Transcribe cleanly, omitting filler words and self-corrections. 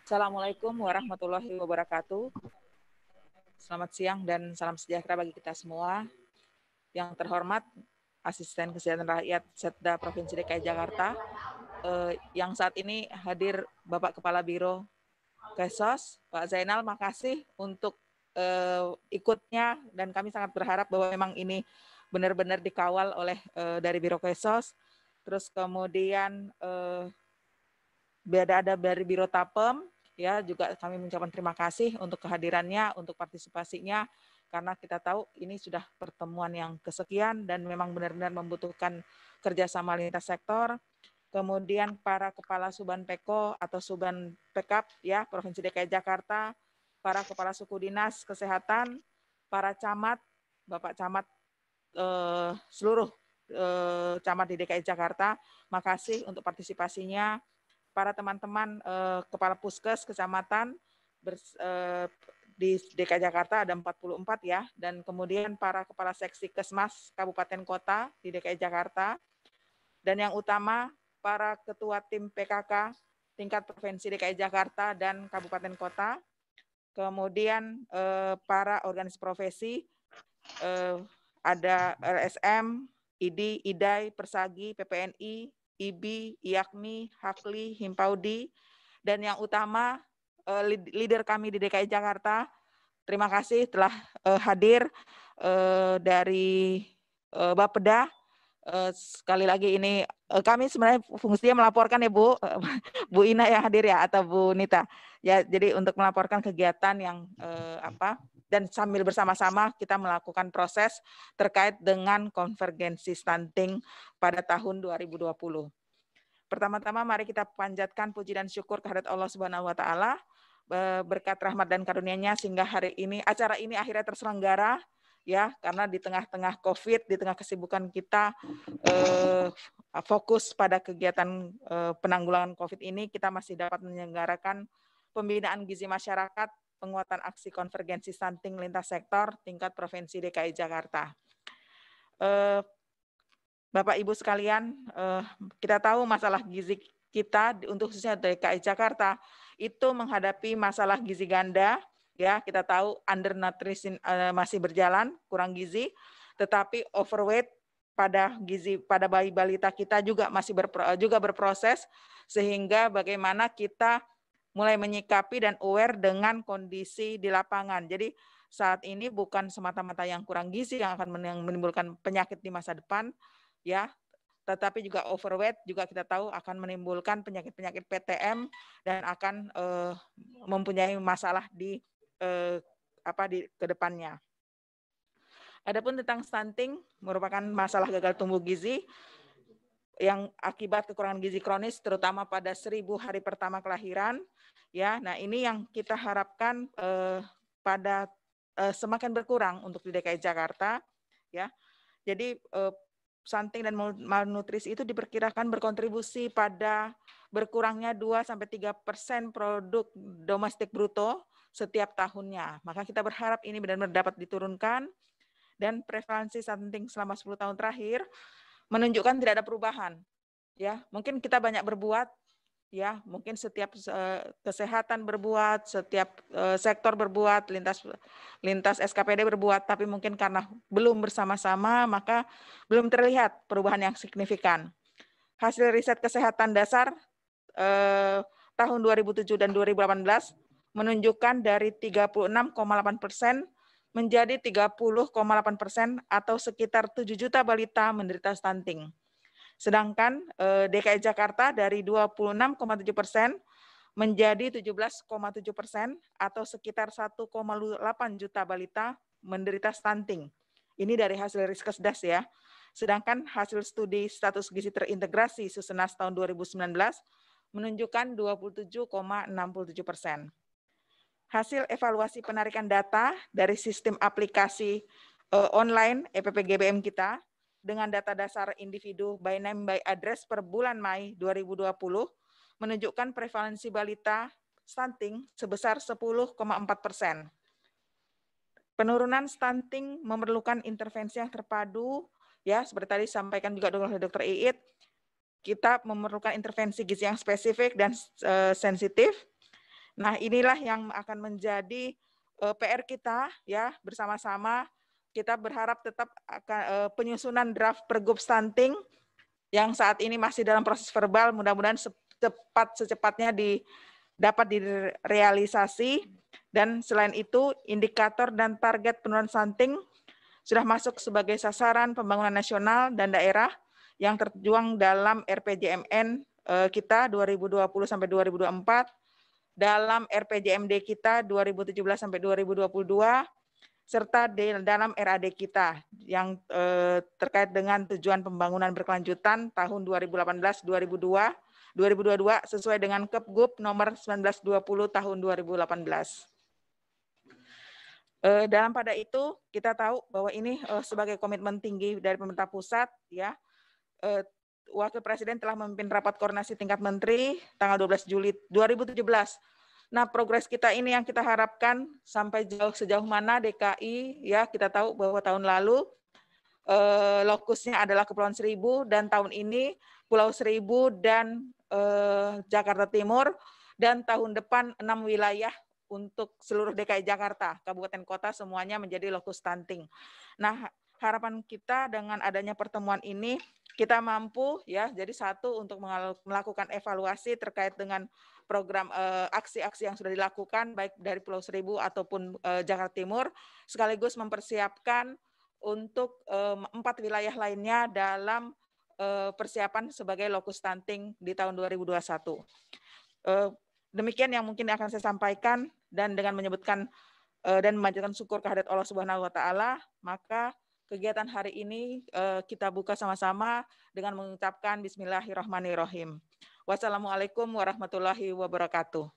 Assalamualaikum warahmatullahi wabarakatuh. Selamat siang dan salam sejahtera bagi kita semua. Yang terhormat, Asisten Kesehatan Rakyat Setda Provinsi DKI Jakarta, yang saat ini hadir Bapak Kepala Biro Kesos, Pak Zainal, makasih untuk ikutnya, dan kami sangat berharap bahwa memang ini benar-benar dikawal oleh dari Biro Kesos. Terus kemudian ada dari Biro Tapem, ya juga kami mengucapkan terima kasih untuk kehadirannya, untuk partisipasinya, karena kita tahu ini sudah pertemuan yang kesekian dan memang benar-benar membutuhkan kerjasama lintas sektor. Kemudian para kepala Suban Peko atau Suban Pekap ya Provinsi DKI Jakarta, para kepala suku dinas kesehatan, para camat, Bapak Camat seluruh camat di DKI Jakarta, makasih untuk partisipasinya. Para teman-teman kepala puskes kecamatan di DKI Jakarta ada 44 ya, dan kemudian para kepala seksi kesmas kabupaten kota di DKI Jakarta, dan yang utama para ketua tim PKK tingkat provinsi DKI Jakarta dan kabupaten kota, kemudian para organisasi profesi, ada LSM, IDI, IDAI, Persagi, PPNI, IBI, IAKMI, Hakli, Himpaudi, dan yang utama leader kami di DKI Jakarta. Terima kasih telah hadir dari Bapeda. Sekali lagi ini kami sebenarnya fungsinya melaporkan ya Bu, Bu Ina yang hadir ya atau Bu Nita. Ya, jadi untuk melaporkan kegiatan yang dan sambil bersama-sama kita melakukan proses terkait dengan konvergensi stunting pada tahun 2020. Pertama-tama mari kita panjatkan puji dan syukur kehadirat Allah Subhanahu wa taala, berkat rahmat dan karunia-Nya sehingga hari ini acara ini akhirnya terselenggara ya, karena di tengah-tengah Covid, di tengah kesibukan kita fokus pada kegiatan penanggulangan Covid ini, kita masih dapat menyelenggarakan pembinaan gizi masyarakat, penguatan aksi konvergensi stunting lintas sektor tingkat Provinsi DKI Jakarta. Bapak Ibu sekalian, kita tahu masalah gizi kita untuk khususnya DKI Jakarta itu menghadapi masalah gizi ganda, ya kita tahu undernutrition masih berjalan, kurang gizi, tetapi overweight pada gizi pada bayi balita kita juga masih berproses, sehingga bagaimana kita mulai menyikapi dan aware dengan kondisi di lapangan. Jadi saat ini bukan semata-mata yang kurang gizi yang akan menimbulkan penyakit di masa depan, ya, tetapi juga overweight juga kita tahu akan menimbulkan penyakit-penyakit PTM dan akan mempunyai masalah di kedepannya. Adapun tentang stunting merupakan masalah gagal tumbuh gizi yang akibat kekurangan gizi kronis terutama pada 1000 hari pertama kelahiran ya. Nah, ini yang kita harapkan pada semakin berkurang untuk di DKI Jakarta ya. Jadi stunting dan malnutrisi itu diperkirakan berkontribusi pada berkurangnya 2-3% produk domestik bruto setiap tahunnya. Maka kita berharap ini benar-benar dapat diturunkan, dan prevalensi stunting selama 10 tahun terakhir menunjukkan tidak ada perubahan. Ya, mungkin kita banyak berbuat, ya, mungkin setiap kesehatan berbuat, setiap sektor berbuat, lintas SKPD berbuat, tapi mungkin karena belum bersama-sama, maka belum terlihat perubahan yang signifikan. Hasil riset kesehatan dasar tahun 2007 dan 2018 menunjukkan dari 36,8% menjadi 30,8% atau sekitar 7 juta balita menderita stunting. Sedangkan DKI Jakarta dari 26,7% menjadi 17,7% atau sekitar 1,8 juta balita menderita stunting. Ini dari hasil Riskesdas ya. Sedangkan hasil studi status gizi terintegrasi Susenas tahun 2019 menunjukkan 27,67%. Hasil evaluasi penarikan data dari sistem aplikasi online EPPGBM kita dengan data dasar individu by name by address per bulan Mei 2020 menunjukkan prevalensi balita stunting sebesar 10,4%. Penurunan stunting memerlukan intervensi yang terpadu, ya seperti tadi disampaikan juga oleh Dr. Iit, kita memerlukan intervensi gizi yang spesifik dan sensitif. Nah, inilah yang akan menjadi PR kita ya bersama-sama. Kita berharap tetap akan penyusunan draft Pergub stunting yang saat ini masih dalam proses verbal, mudah-mudahan secepatnya dapat direalisasi. Dan selain itu, indikator dan target penurunan stunting sudah masuk sebagai sasaran pembangunan nasional dan daerah yang tertuang dalam RPJMN kita 2020 sampai 2024, dalam RPJMD kita 2017 sampai 2022, serta dalam RAD kita yang terkait dengan tujuan pembangunan berkelanjutan tahun 2018-2022 sesuai dengan Kepgub nomor 1920 tahun 2018. Dalam pada itu kita tahu bahwa ini sebagai komitmen tinggi dari pemerintah pusat, ya. Wakil Presiden telah memimpin rapat koordinasi tingkat menteri tanggal 12 Juli 2017. Nah, progres kita ini yang kita harapkan sampai sejauh mana DKI, ya kita tahu bahwa tahun lalu lokusnya adalah Kepulauan Seribu dan tahun ini Pulau Seribu dan Jakarta Timur, dan tahun depan 6 wilayah untuk seluruh DKI Jakarta, kabupaten kota semuanya menjadi lokus stunting. Nah, harapan kita dengan adanya pertemuan ini kita mampu ya jadi satu untuk melakukan evaluasi terkait dengan program aksi-aksi yang sudah dilakukan baik dari Pulau Seribu ataupun Jakarta Timur, sekaligus mempersiapkan untuk 4 wilayah lainnya dalam persiapan sebagai lokus stunting di tahun 2021. Demikian yang mungkin akan saya sampaikan, dan dengan menyebutkan dan memanjatkan syukur kehadirat Allah Subhanahu wa taala, maka kegiatan hari ini kita buka sama-sama dengan mengucapkan bismillahirrahmanirrahim. Wassalamualaikum warahmatullahi wabarakatuh.